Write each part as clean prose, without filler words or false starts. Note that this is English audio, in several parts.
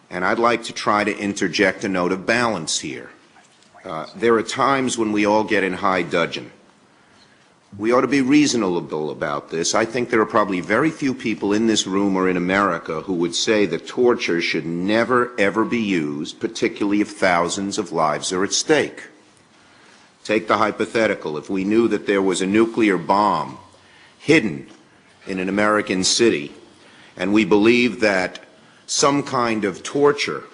And I'd like to try to interject a note of balance here. There are times when we all get in high dudgeon. We ought to be reasonable about this. I think there are probably very few people in this room or in America who would say that torture should never, ever be used, particularly if thousands of lives are at stake. Take the hypothetical. If we knew that there was a nuclear bomb hidden in an American city, and we believed that some kind of torture,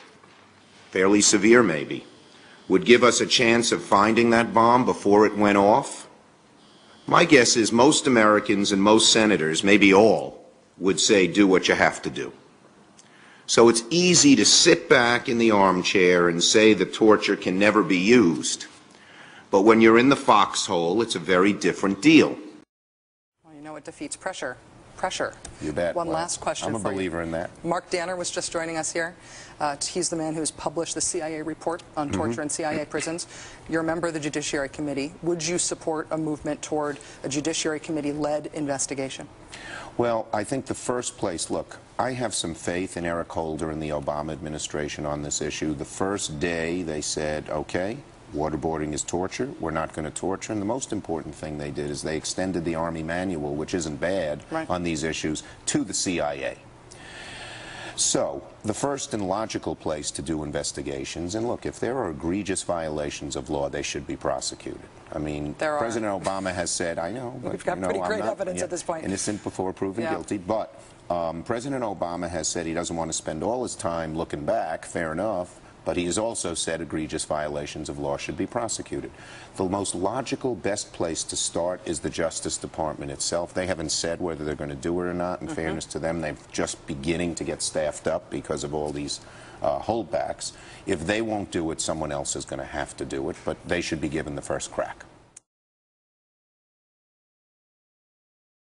fairly severe maybe, would give us a chance of finding that bomb before it went off, my guess is most Americans and most senators, maybe all, would say do what you have to do. So it's easy to sit back in the armchair and say that torture can never be used. But when you're in the foxhole, it's a very different deal. Well, you know, it defeats pressure. Pressure. You bet. One last question I'm a believer in that. Mark Danner was just joining us here. He's the man who's published the CIA report on torture in CIA prisons. You're a member of the Judiciary Committee. Would you support a movement toward a Judiciary Committee-led investigation? Well, I think the first place, look, I have some faith in Eric Holder and the Obama administration on this issue. The first day they said, okay, waterboarding is torture, we're not going to torture, and the most important thing they did is they extended the Army manual, which isn't bad, on these issues, to the CIA. So, the first and logical place to do investigations, and look, if there are egregious violations of law, they should be prosecuted. I mean, President Obama has said, I know, but we've got pretty great evidence at this point. Innocent before proven guilty, but President Obama has said he doesn't want to spend all his time looking back, fair enough, but he has also said egregious violations of law should be prosecuted. The most logical, best place to start is the Justice Department itself. They haven't said whether they're going to do it or not. In fairness to them, they're just beginning to get staffed up because of all these holdbacks. If they won't do it, someone else is going to have to do it, but they should be given the first crack.